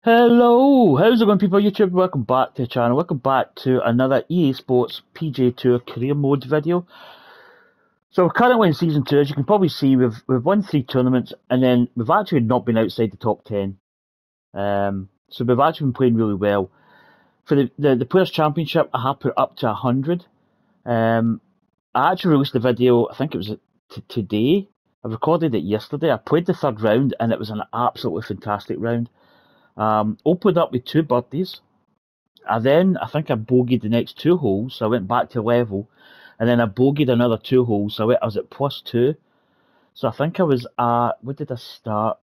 Hello, how's it going, people? YouTube, welcome back to the channel. Welcome back to another EA Sports PGA Tour career mode video. So we're currently in season 2. As you can probably see, we've won 3 tournaments, and then we've actually not been outside the top 10. So we've actually been playing really well. For the Players Championship, I have put up to 100. I actually released the video, I think it was today. I recorded it yesterday. I played the third round, and it was an absolutely fantastic round. Opened up with 2 birdies. I think I bogeyed the next 2 holes, so I went back to level, and then I bogeyed another 2 holes, so I was at +2. So I think I was at, what did I start?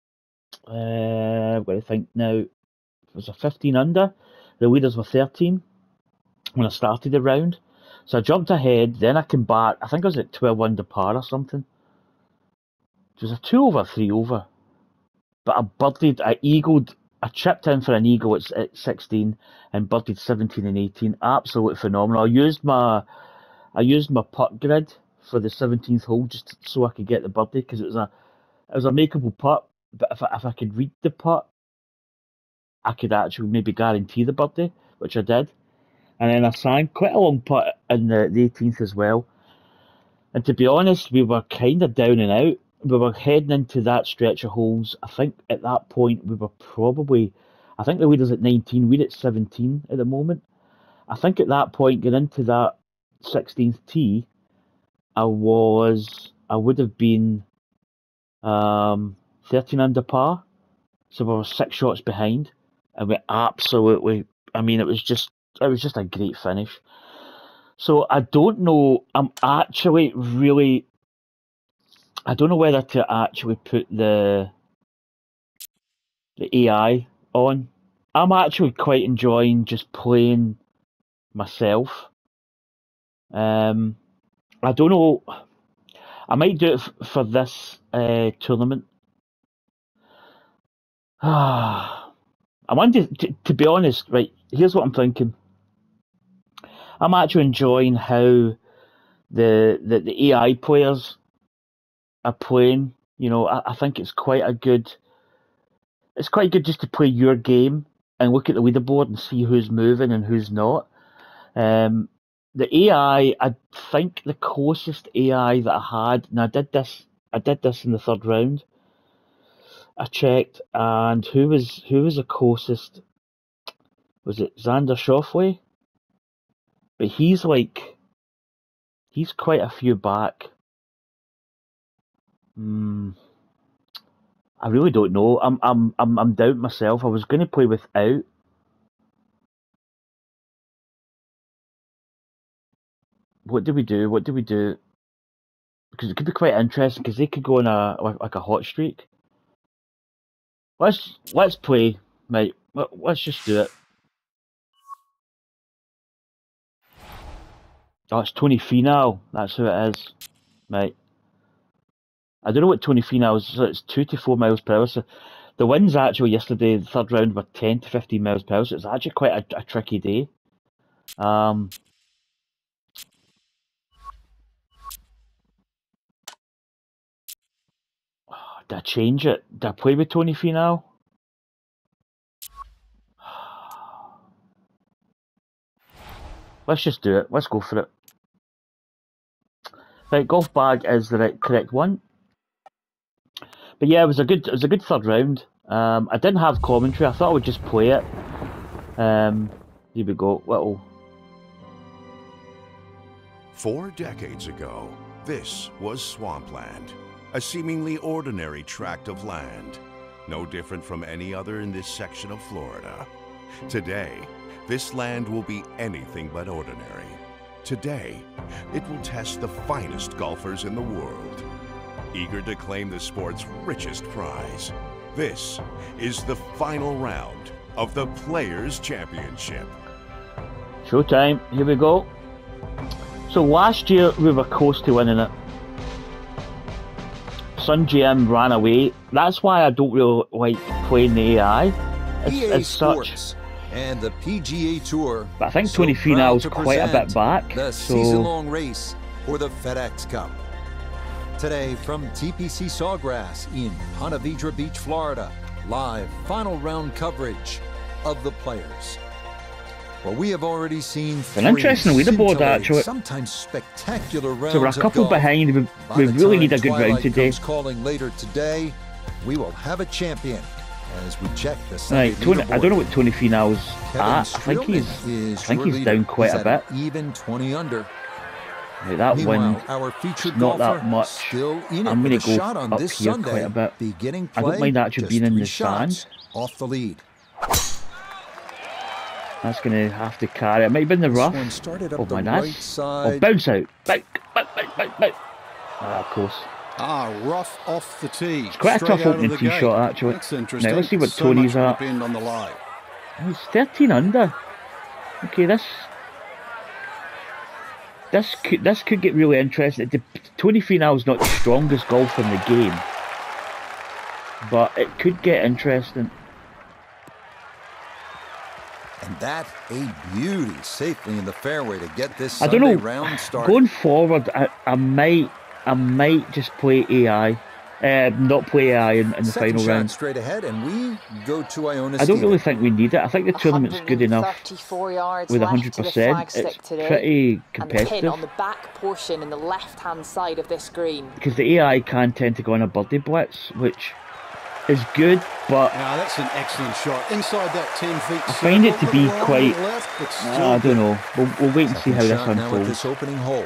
I've got to think now. It was a 15 under. The leaders were 13 when I started the round. So I jumped ahead, then I came back. I think I was at 12 under par or something. It was a 2 over, 3 over. But I eagled. I chipped in for an eagle at 16 and birdied 17 and 18. Absolutely phenomenal. I used my putt grid for the 17th hole just so I could get the birdie because it was a makeable putt. But if I could read the putt, I could actually maybe guarantee the birdie, which I did. And then I sank quite a long putt in the 18th as well. And to be honest, we were kind of down and out. We were heading into that stretch of holes. I think at that point we were probably, I think the leader's at 19, we're at 17 at the moment. I think at that point, getting into that 16th tee, I would have been 13 under par. So we were 6 shots behind. And we absolutely, it was just a great finish. So I don't know, I don't know whether to actually put the AI on. I'm actually quite enjoying just playing myself. I don't know. I might do it for this tournament. I want to be honest, right? Here's what I'm thinking. I'm actually enjoying how the AI players are playing. You know, I think it's quite good just to play your game and look at the leaderboard and see who's moving and who's not. The AI, I think the closest AI that I had, and I did this in the third round. I checked, and who was the closest? Was it Xander Schauffele? But he's quite a few back. I really don't know. I'm doubting myself. I was going to play without. What do we do? Because it could be quite interesting. Because they could go on a hot streak. Let's play, mate. Let's just do it. Oh, it's Tony Finau. That's who it is, mate. I don't know what Tony Finau is. So it's 2 to 4 miles per hour. So the winds actually yesterday, the third round, were 10 to 15 miles per hour. So it's actually quite a tricky day. Did I change it? Did I play with Tony Finau? Let's just do it. Let's go for it. Right, golf bag is the correct one. But yeah, it was a good third round. I didn't have commentary. I thought I would just play it. Here we go. 4 decades ago, this was swampland, a seemingly ordinary tract of land, no different from any other in this section of Florida. Today, this land will be anything but ordinary. Today, it will test the finest golfers in the world, eager to claim the sport's richest prize. This is the final round of the Players' Championship. Showtime. Here we go. So last year we were close to winning it. Sun GM ran away. That's why I don't really like playing the AI as such. And the PGA Tour. But I think Tony Finau's quite a bit back. The season-long race for the FedEx Cup. Today from TPC Sawgrass in Ponte Vedra Beach, Florida. live final round coverage of the players. Well, we have already seen an interesting leaderboard, actually. Sometimes spectacular rounds. So we're a couple behind. We really need a good round today. Calling later today, we will have a champion as we check the right. Tony, I don't know what Tony Finau's at. I think he's down quite a bit. Even 20 under. Right, that win, our featured not that much. Still in I'm going to go shot on up this here Sunday, quite a bit. Beginning I don't mind actually being in the stand. Off the lead. That's going to have to carry. It might be in the rough. Oh my gosh. Oh, bounce out. Back. Ah, of course. Rough off the tee. It's quite a tough opening tee shot, actually. That's interesting. Now, let's see what Tony's at. On the line. Oh, he's 13 under. Okay, this could get really interesting. Tony Finau's not the strongest golfer in the game, but it could get interesting. And that a beauty, safely in the fairway to get this I Sunday don't know. Round started. Going forward, I might just play AI, not play AI in the Second final shot round. Straight ahead, and we go to Iona. I don't really think we need it. I think the tournament's good enough with 100%. It's pretty competitive. And the pin on the back portion in the left-hand side of this green. Because the AI can tend to go on a birdie blitz, which is good, but that's an excellent shot. Inside that 10 feet. I find it to be quite. Left, I don't know. We'll wait and see how this now at unfolds. this opening hole.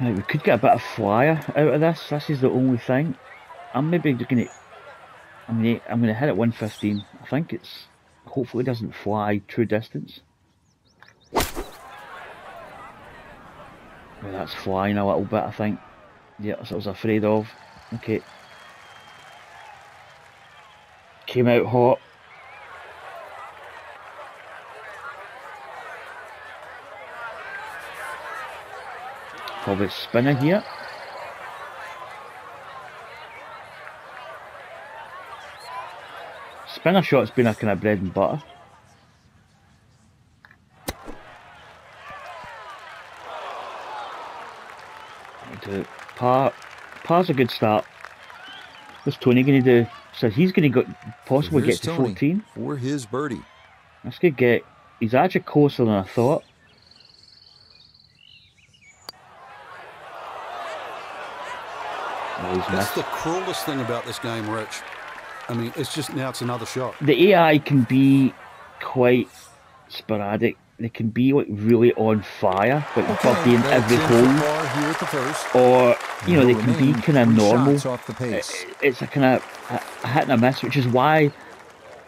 Right, we could get a bit of flyer out of this. This is the only thing. I'm maybe going to. I'm going to hit it 115. I think it's. Hopefully, it doesn't fly true distance. Well, that's flying a little bit, I think. Yeah, that's what I was afraid of. Okay. Came out hot. Probably spinner here. Spinner shot's been a kind of bread and butter. Par's a good start. What's Tony going to do? So he's going to possibly get to 14 for his birdie. That's good get. He's actually closer than I thought. Oh, that's the cruelest thing about this game, Rich. I mean, it's just now it's another shot. The AI can be quite sporadic. They can be like really on fire, like birdie in every hole, or you know they can be kind of normal. It's a kind of a hit and a miss, which is why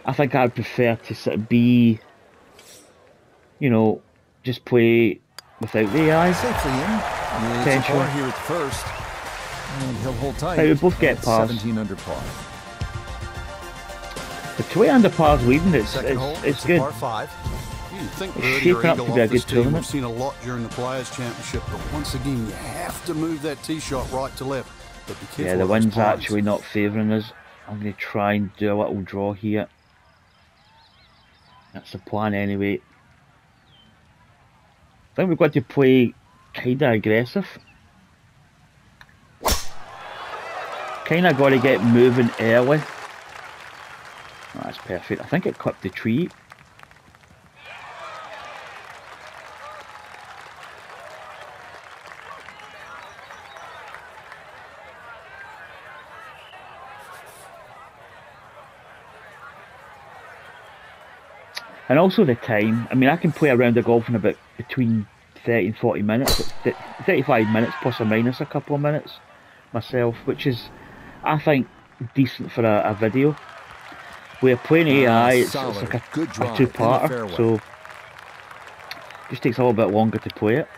I think I'd prefer to sort of be, you know, just play without the AI. Safely in. Potentially here at first, and he'll hold tight. Hey, we both get pars. 17 under par. The 20 under par's leading. It's good. Par 5. You think it's shaping up to be a good tournament. We've seen a lot during the Players' Championship, but once again, you have to move that tee shot right to left. But be careful. Yeah, the wind's actually not favouring us. I'm going to try and do a little draw here. That's the plan anyway. I think we've got to play kind of aggressive. Kind of got to get moving early. Oh, that's perfect. I think it clipped the tree. And also the time. I mean, I can play around the golf in about between 30 and 40 minutes, 35 minutes plus or minus a couple of minutes myself, which is, I think, decent for a video. We're playing AI, it's like a two-parter, so just takes a little bit longer to play it.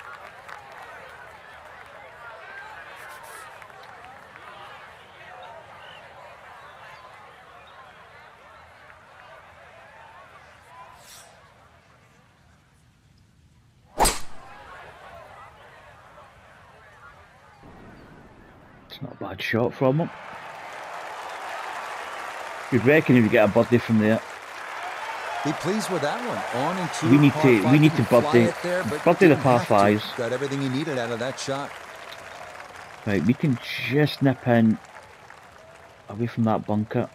It's not a bad shot from him. You'd reckon if you get a birdie from there. Be pleased with that one. On and two. We need to birdie the par fives. Got everything he needed out of that shot. Right, we can just nip in away from that bunker.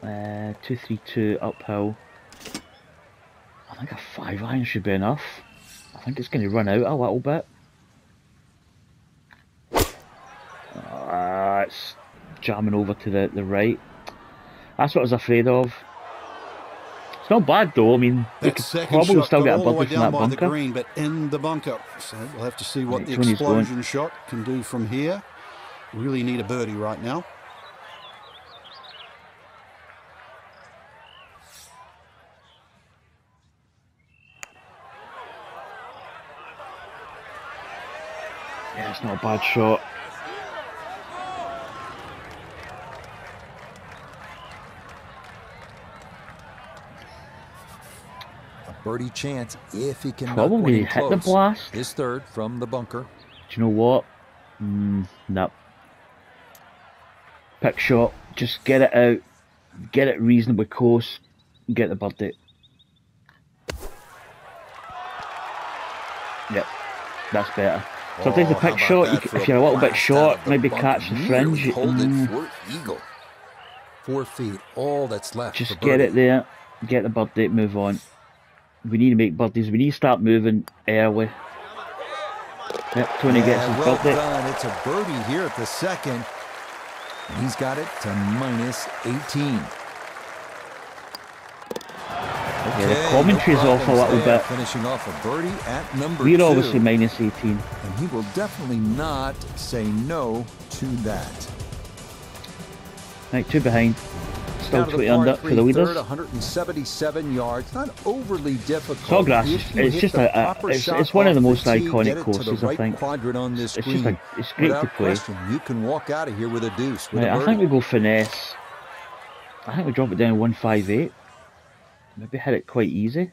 232 uphill. I think a 5-iron should be enough. I think it's going to run out a little bit. It's jamming over to the right. That's what I was afraid of. It's not bad though. I mean, we could probably still get a birdie from that bunker. The green, but in the bunker. So we'll have to see what the Tony's explosion going. shot can do from here. Really need a birdie right now. Yeah, it's not a bad shot. Birdie chance if he can Probably hit close. the blast. His third from the bunker. Do you know what? No. Pick shot. Just get it out. Get it reasonably close. Get the birdie. Yep. That's better. Sometimes the pick shot, if you're a little bit short, maybe catch the fringe. Really hold it for eagle. 4 feet. All that's left. Just get it there. Get the birdie. Move on. We need to make birdies. We need to start moving early. Yep, Tony gets his well birdie. Done. It's a birdie here at the second. And he's got it to minus 18. Yeah, the commentary's off a little bit. Finishing off a birdie at number We're 2. obviously minus 18. And he will definitely not say no to that. Right, 2 behind. Still Down to 20 the under par for the leaders. third, 177 yards. Not overly difficult. Sawgrass, If you it's hit just the a proper it's shot one of the off most tee, iconic get it to the courses, I right think. quadrant on this It's green. just it's great Without to play. question, you can walk out of here with a deuce. With Right, a I birdie. think we go finesse. I think we drop it down to 158. Maybe hit it quite easy.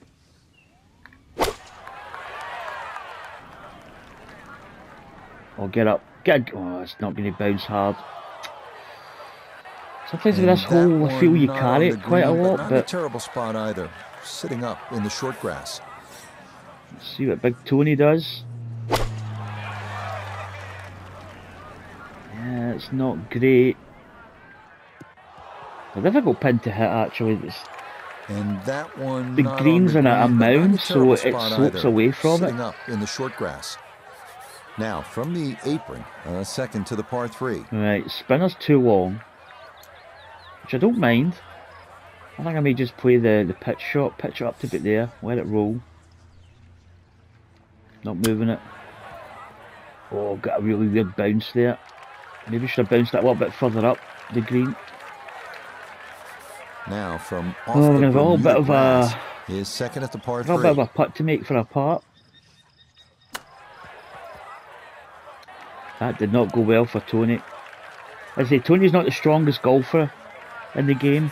Or get up. Oh, it's not going to bounce hard. Sometimes with this hole, I feel you carry it quite a lot, not but a terrible spot either. Sitting up in the short grass. let's see what Big Tony does. Yeah, it's not great. A difficult pin to hit actually. And that one. The not green's on the in a green, but not mound, so terrible it spot slopes either. away from it. Sitting up in the short grass. Now from the apron, second to the par 3. Right, spinner's too long, which I don't mind. I think I may just play the pitch shot, pitch it up to bit there, let it roll. Not moving it. Oh, got a really weird bounce there. Maybe should have bounced it a little bit further up the green. Now from off Oh, we're the gonna have a little Bermuda bit of grass, a his second at the par 3. little bit of a putt to make for a part. That did not go well for Tony. As I say, Tony's not the strongest golfer in the game,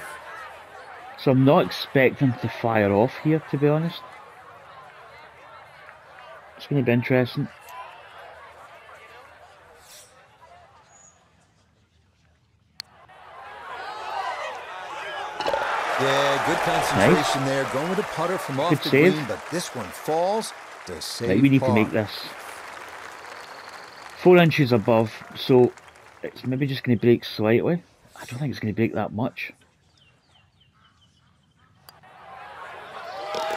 so I'm not expecting to fire off here, to be honest. It's going to be interesting. Yeah, good concentration there. Going with a putter from off Good the save. green, but this one falls to save Right, we need to par. make this 4 inches above, so it's maybe just going to break slightly. I don't think it's going to break that much.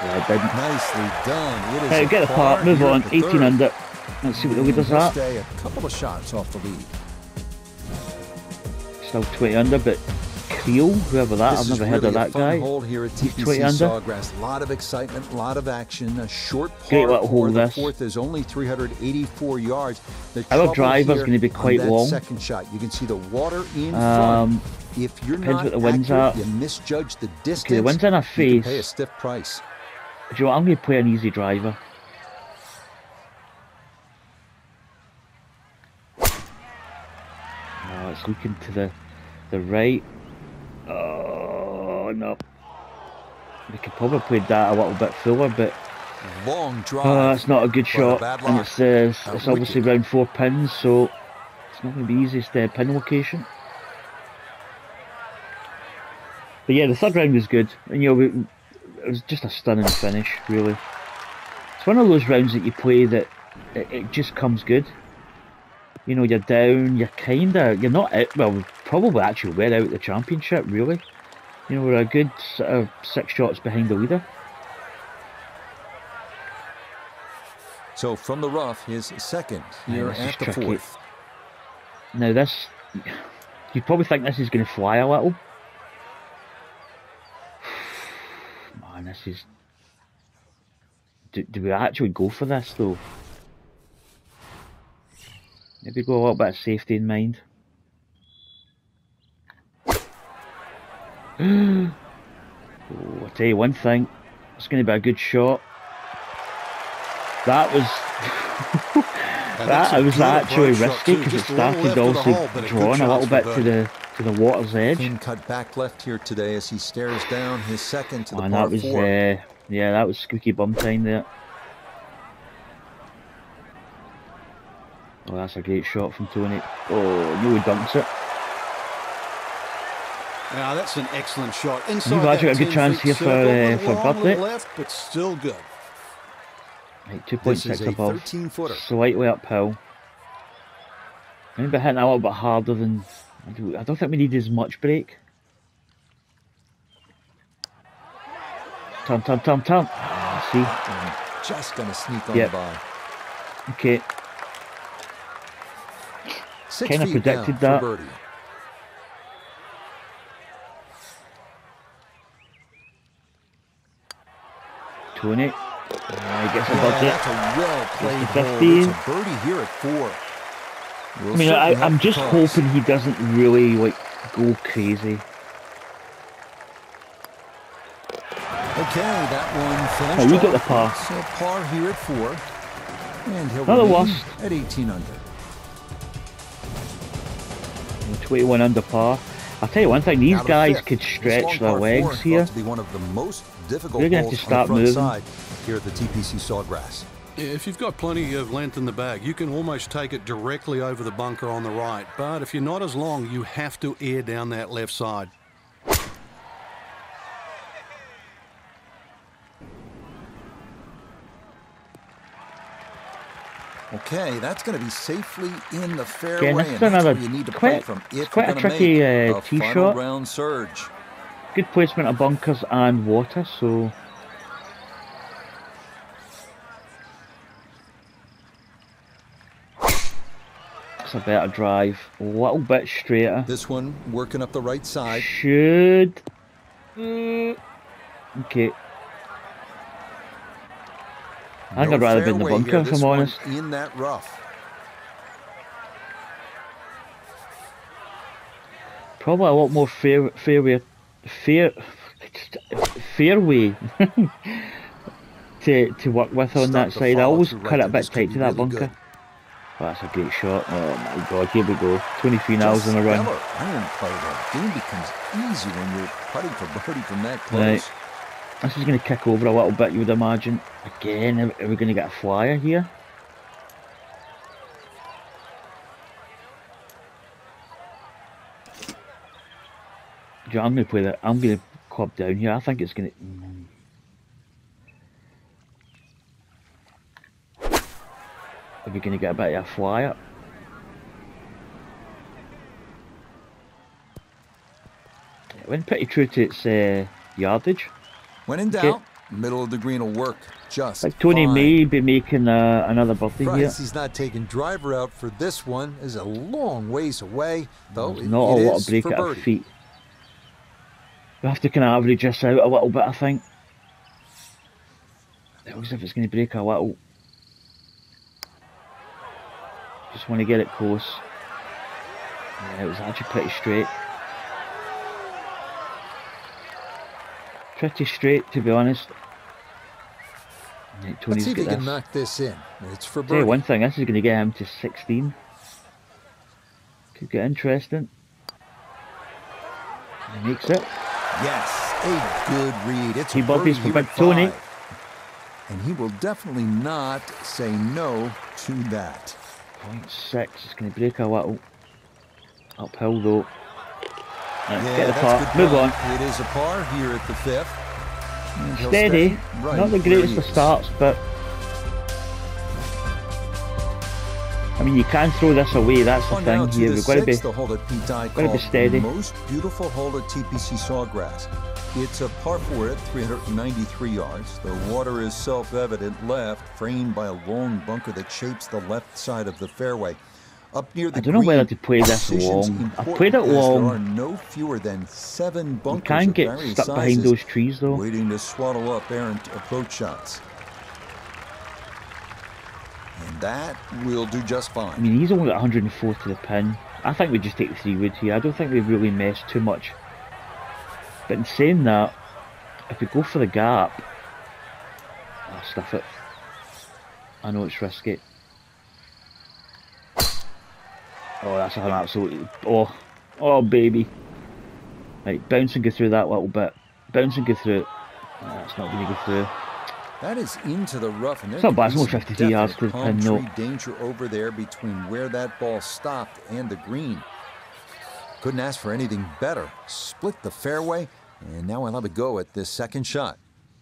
Yeah, it didn't. Nicely done. It is Right, a get the par part, move here on, at the 18 third. under. Let's see what the leaders He'll are. stay a couple of shots off the lead. Still 20 under, but Creel, whoever that, This I've is never heard really of a that fun guy. hole here at He's TPC 20 under. Sawgrass. A lot of excitement, a lot of action. A short Great par little hole for the this. fourth is only 384 yards. The Our trouble driver's here going to be on quite that long. second shot, you can see the water in front. If you're depends not what the wind's accurate, at. you misjudge the distance. Okay, the wind's in our You can face. pay a stiff price. Do you know what, I'm going to play an easy driver. Oh, it's looking to the right. Oh, no. We could probably play that a little bit fuller, but Long drive. it's not a good but shot. bad And luck. it's obviously round 4 pins, so it's not going to be the easiest pin location. But yeah, the third round was good, and you know, it was just a stunning finish, really. It's one of those rounds that you play that it just comes good. you know, you're down, you're not out, well, we probably actually we're out the championship, really. You know, we're a good sort of 6 shots behind the leader. So from the rough, his second here at the tricky. 4th. Now this, you'd probably think this is going to fly a little. Man, this is... Do we actually go for this though? Maybe go a little bit of safety in mind. Oh, I'll tell you one thing, it's going to be a good shot. That was that was actually risky because it started also drawing a little bit to the water's edge. Clean cut back left here today as he stares down his second to the And par that was 4. yeah, that was squeaky bum time there. Oh, that's a great shot from Tony. Oh, no, he dumps it. Now that's an excellent shot. Inside You've actually got a good chance here for birthday. Left, but still good. Right, 2.6 above, 13-footer. slightly uphill. Maybe hitting a little bit harder than... I don't think we need as much break. Turn. See? Just going to sneak on the by. Okay. 6 Kind of feet predicted down that. for birdie. Tony. He gets a birdie. That's a well-played hole. 15. It's a birdie here at 4. I mean, I'm just hoping he doesn't really, like, go crazy. Okay, that one finished. Oh, you got the par. So par here at 4. And he'll Not the remain worst. at 18 under. 21 under par. I'll tell you one thing, these Out of guys 5th, could this stretch long their par 4 legs is here. thought to be one of the most difficult We're going to have holes to start on the front moving. side here at the TPC Sawgrass. If you've got plenty of length in the bag, you can almost take it directly over the bunker on the right. But if you're not as long, you have to air down that left side. Okay, that's going to be safely in the fairway. Again, this and is that's another where you need to play quite from if a you're going to tricky make a tee final shot. round surge. Good placement of bunkers and water, so... That's a better drive. A little bit straighter. This one working up the right side. Should... Okay. I think I'd rather be in the fairway bunker, here, if this I'm one honest. in that rough. Probably a lot more fairway to work with on that side. I always cut it a bit tight to that bunker. Oh, that's a great shot. Oh my god, here we go. 23 nails in a run. Iron play there. Game becomes easy when you're putting for birdie from that close. Right. This is going to kick over a little bit, you would imagine. Again, are we going to get a flyer here? Yeah, I'm going to play that. I'm going to club down here. I think it's going to... Are we going to get a bit of a flyer? It went pretty true to its yardage. When in doubt, middle of the green will work just Like Tony fine. may be making another birdie here. Price he's not taking driver out for this one is a long ways away, though There's not a lot of break for at our birdie. feet. We have to kind of average this out a little bit, I think. It looks as if it's going to break a little. Just want to get it close. Yeah, it was actually pretty straight. Pretty straight, to be honest. Right, Let's Tony's see if he got can this. knock this in. It's for Tell you birdie. one thing, this is going to get him to 16. Could get interesting. He makes it. Yes, a good read. It's He a birdie birdies for here Big at Tony. 5. And he will definitely not say no to that. 0.6, it's going to break a little. Uphill though. Right, Yeah, get the that's par. good Move par. on. It is a par here at the 5th. And he'll Steady. stay right Not the where greatest he of is. starts, but mean, you can throw this away. That's the thing here. We've got to be, the hole that Pete Dye got to be called steady. the most beautiful hole at TPC Sawgrass. It's a par 4 at 393 yards. The water is self-evident left, framed by a long bunker that shapes the left side of the fairway. Up near the I don't know whether to play this long. I played it long. There are no fewer than 7 bunkers You can of get various stuck behind sizes those trees though. waiting to swallow up errant approach shots. And that will do just fine. I mean, he's only got 104 to the pin. I think we just take the 3-wood here. I don't think we've really messed too much. But in saying that, if we go for the gap, I'll stuff it. I know it's risky. Oh, that's an absolutely... Oh baby. Right, bounce and go through that little bit. Bounce and go through it. Oh, that's not going to go through. That is into the rough, and it's not bad. It's only 53 yards to the pin, no. Danger over there between where that ball stopped and the green. Couldn't ask for anything better. Split the fairway, and now I'll have a go at this second shot.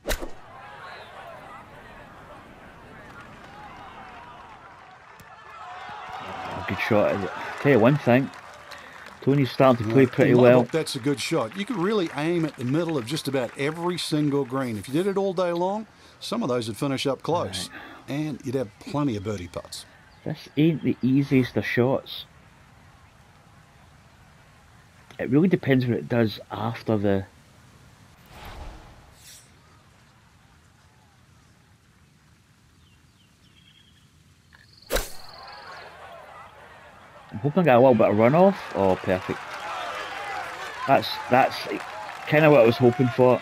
Oh, good shot. I'll tell you one thing. Tony's starting to play pretty well. That's a good shot. You could really aim at the middle of just about every single green. If you did it all day long, some of those would finish up close. Right. And you'd have plenty of birdie putts. This ain't the easiest of shots. It really depends what it does after the... I'm hoping I get a little bit of runoff. Oh, perfect. That's kind of what I was hoping for.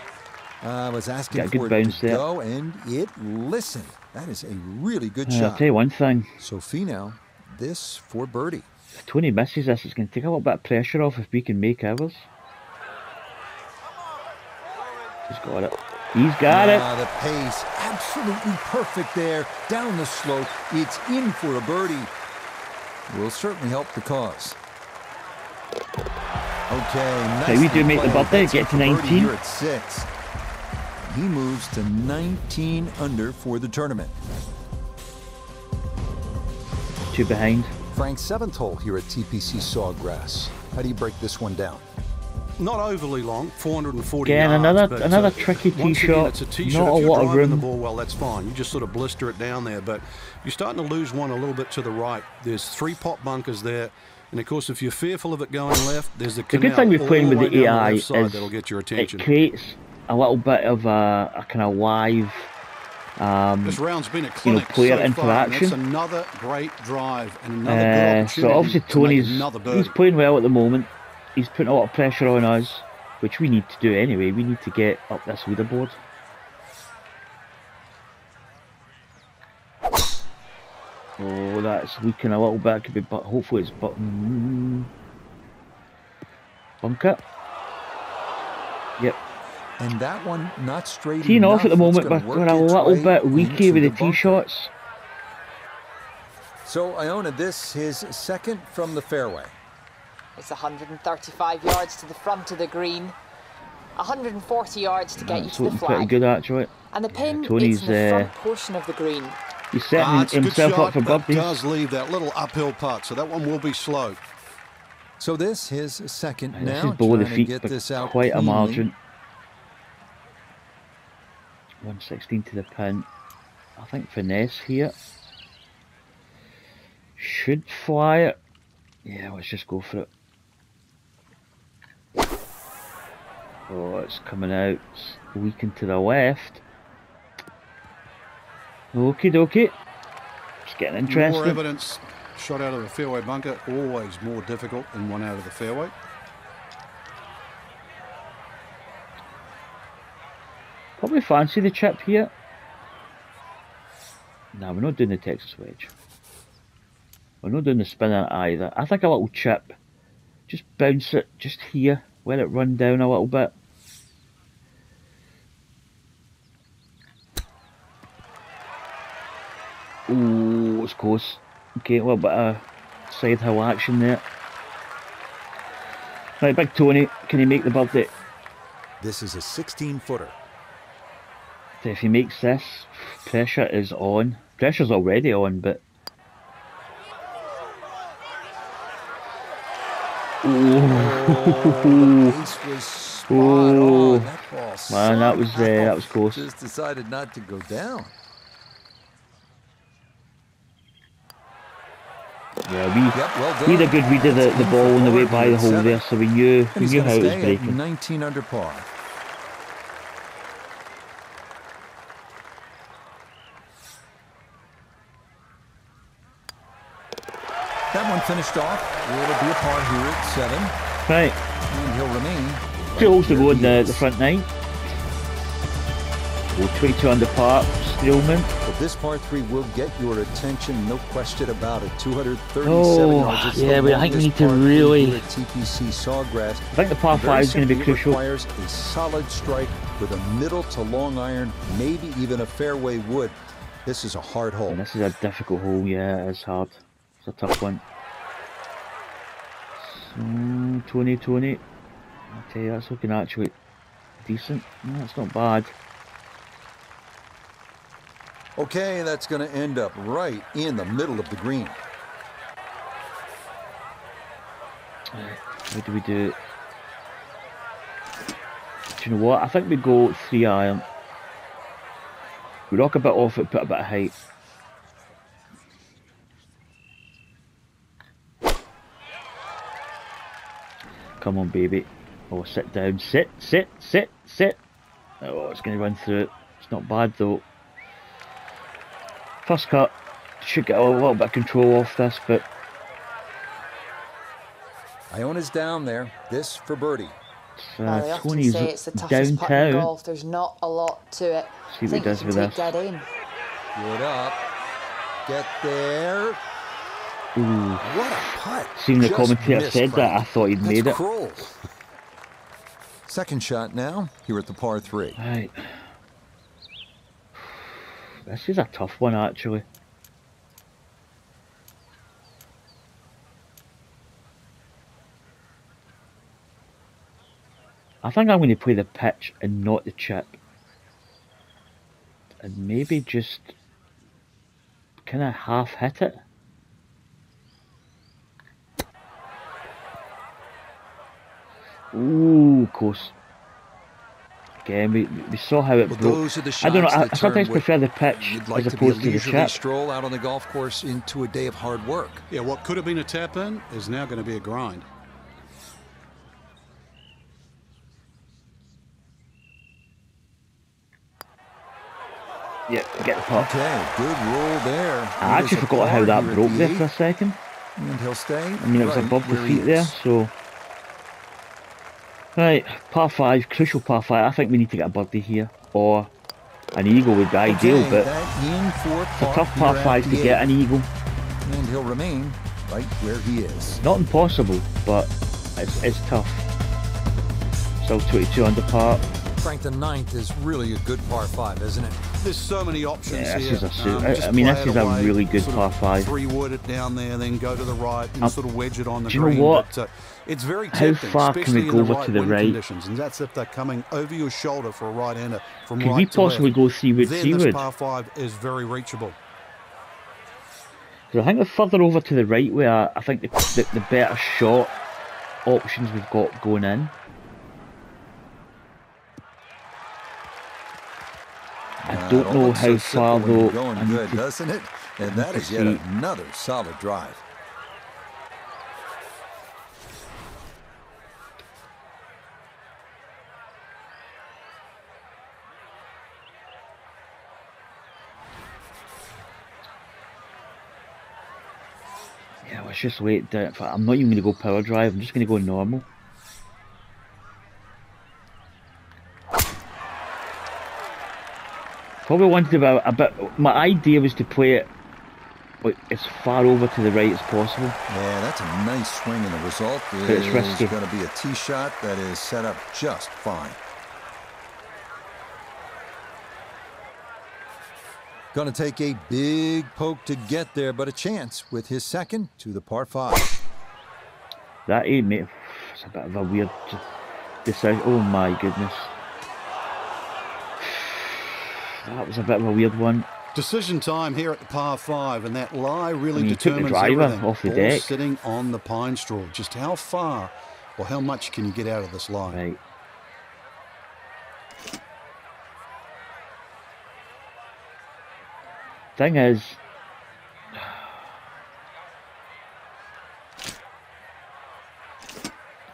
I was asking for it to go, and it listened. That is a really good shot. I'll tell you one thing. Sophie now, this for birdie. If Tony misses this, it's going to take a little bit of pressure off if we can make ours. He's got it. He's got it. The pace, absolutely perfect there. Down the slope, it's in for a birdie. Will certainly help the cause. Okay, nice. We do make the birthday, get to 19. Here at 6. He moves to 19 under for the tournament. 2 behind. Frank's 7th hole here at TPC Sawgrass. How do you break this one down? Not overly long, 440 Again, yards. another tricky tee shot. It's a tee shot. Not a lot of room. The ball well, that's fine. You just sort of blister it down there, but you're starting to lose one a little bit to the right. There's 3 pot bunkers there, and of course, if you're fearful of it going left, there's the good thing with playing with the AI is that'll get your attention. It creates a little bit of a kind of live, this round's been a clinic player so interaction. Far, and another great drive and another good opportunity. So obviously Tony's playing well at the moment. He's putting a lot of pressure on us, which we need to do anyway. We need to get up this leaderboard. Oh, that's leaking a little bit. It could be, but hopefully it's button. Bunker. Yep. And that one not straight. Teeing off at the moment, but we're a little bit weaky with the tee shots. So Iona, this his second from the fairway. It's 135 yards to the front of the green, 140 yards to get you to the flag. Pretty good actually. And the pin Tony's is in the front portion of the green. He's setting himself up for birdies. Does leave that little uphill putt, so that one will be slow. So this his second now. This is below the feet, get but this out quite cleanly. a margin. 116 to the pin. I think finesse here. Should fly it. Yeah, let's just go for it. Oh, it's coming out. It's leaking to the left. Okie dokie. It's getting interesting. More evidence. Shot out of the fairway bunker. Always more difficult than one out of the fairway. Probably fancy the chip here. No, we're not doing the Texas wedge. We're not doing the spinner either. I think a little chip. Just bounce it just here. Let it run down a little bit. Oh, it's close. Okay, a little bit of side hill action there. Right, Big Tony, can he make the birdie? This is a 16-footer. If he makes this, pressure is on. Pressure's already on, but the pace was spot on. That ball Man, that was close. Just decided not to go down. Yeah, we had a good read of the ball on the way by the hole there, so we knew how it was breaking. 19 under par. That one finished off. It'll be a par here at 7. Right. And he'll remain. 2 holes to go in the front 9. Well, 22 under par, Steelman. But this par 3 will get your attention, no question about it. 237 yards. It's yeah, but I think we need to really. TPC Sawgrass. I think the par 5 is going to be crucial. Requires a solid strike with a middle to long iron, maybe even a fairway wood. This is a hard hole. And this is a difficult hole. Yeah, it's hard. It's a tough one. So, 20. Okay, that's looking actually decent. No, that's not bad. Okay, that's going to end up right in the middle of the green. What do we do? Do you know what? I think we go 3 iron. We rock a bit off it, put a bit of height. Come on, baby. Oh, sit down. Sit. Oh, it's going to run through it. It's not bad, though. First cut. Should get a little bit of control off this, but... Iona's down there. This for birdie. They often 20 say it's the toughest putt in golf. There's not a lot to it. See what he does with this. That in. Get up. Get there. Ooh. What a putt. Seeing the commentator said that, I thought he'd made it. Cruel. Second shot now, here at the par 3. Right. This is a tough one, actually. I think I'm going to play the pitch and not the chip. And maybe just kind of half hit it. Ooh, close. Again, we saw how it broke. I don't know, I sometimes prefer the pitch as opposed to the chip. Stroll out on the golf course into a day of hard work. Yeah, what could have been a tap in is now going to be a grind. Yeah, get the putt. Okay, good roll there. I actually forgot how that broke there for a second. And he'll stay. I mean, it was above the feet there, so... Right, par 5, crucial par 5. I think we need to get a birdie here, or an eagle would be ideal, but it's a tough par 5 to get an eagle. And he'll remain right where he is. Not impossible, but it's tough. So 22 under par. Frank, the 9th is really a good par 5, isn't it? There's so many options yeah, here. This is I mean, this is a really good par 5. 3-wood it down there, then go to the right and sort of wedge it on the green. Do you know what? But, it's very tempting, how far can we go over to the right? Conditions, and that's if they're coming over your shoulder for a right-hander from right to left. Can we possibly go 3-wood, then 3-wood? This par 5 is very reachable. So I think the further over to the right we are, I think the better shot options we've got going in. I don't know how far though. Going good, doesn't it? And that is yet another solid drive. Yeah, let's just wait. I'm not even going to go power drive. I'm just going to go normal. Probably wanted a bit. My idea was to play it like as far over to the right as possible. Yeah, that's a nice swing, and the result is going to be a tee shot that is set up just fine. Going to take a big poke to get there, but a chance with his second to the par 5. That ain't mate. It's a bit of a weird decision. Oh my goodness. That was a bit of a weird one. Decision time here at the par 5, and that lie really determines everything. Off the deck. Sitting on the pine straw, just how far or how much can you get out of this line? Right. Thing is,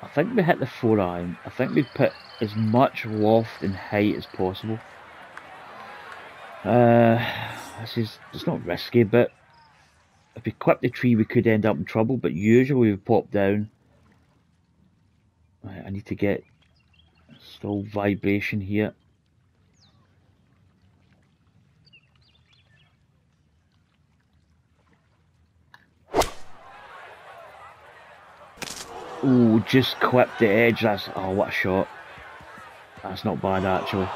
I think we hit the 4-iron. I think we put as much loft and height as possible. It's not risky, but if we clip the tree we could end up in trouble, but usually we pop down. Right, I need to get still vibration here. Ooh, just clipped the edge. Oh, what a shot. That's not bad actually.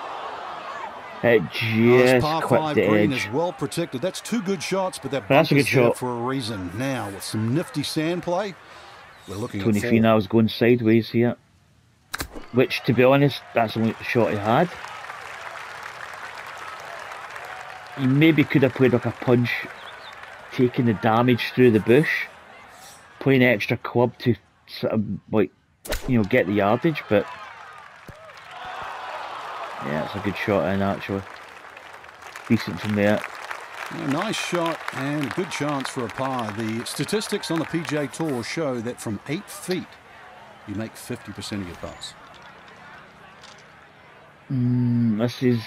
It just clipped the green edge. Is well protected. That's two good shots, but that That's a good shot for a reason. Now with some nifty sand play, we're looking 23 now is going sideways here, which to be honest, that's the only shot he had. He maybe could have played like a punch, taking the damage through the bush, playing an extra club to sort of like, you know, get the yardage, but yeah, it's a good shot in actually. Decent from there. Yeah, nice shot and good chance for a par. The statistics on the PGA Tour show that from 8 feet, you make 50% of your putts. This is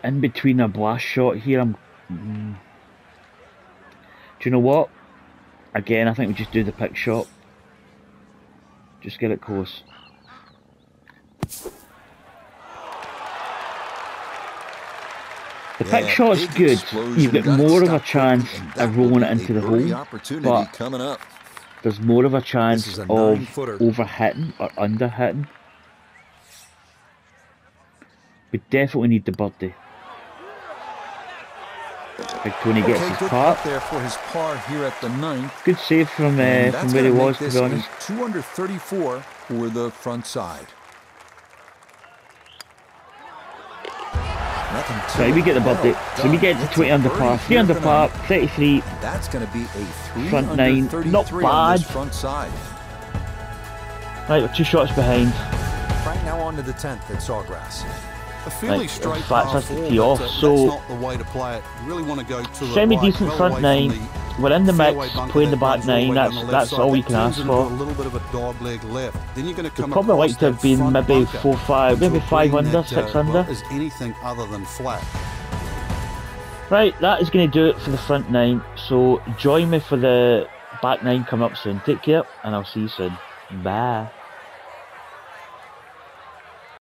in between a blast shot here. Do you know what? Again, I think we just do the pick shot. Just get it close. The pick shot's good. You've got more of a chance of rolling it into the hole, but coming up. There's more of a chance of over-hitting or under-hitting. We definitely need the birdie. Big Tony gets his par. There for his par here at the 9th. Good save from where he was, to be honest. 234 for the front side. Right, we get the birdie. So we get to 20 under par, 3 under par, 33. That's going to be a front 9. Not bad. Front side. Right, we're 2 shots behind. Right now on to the 10th at Sawgrass. A fairly Right, straight that's the tee off, so that's not the way to play it. You really want to go to semi-decent front 9. We're in the mix, playing the back 9. That's all we can ask for. A little bit of a dog leg left. Then you're going to come We'd probably like to have been maybe 4, 5, maybe 5 under, 6 under. Is anything other than flat. Right, that is going to do it for the front 9. So join me for the back 9 coming up soon. Take care, and I'll see you soon. Bye.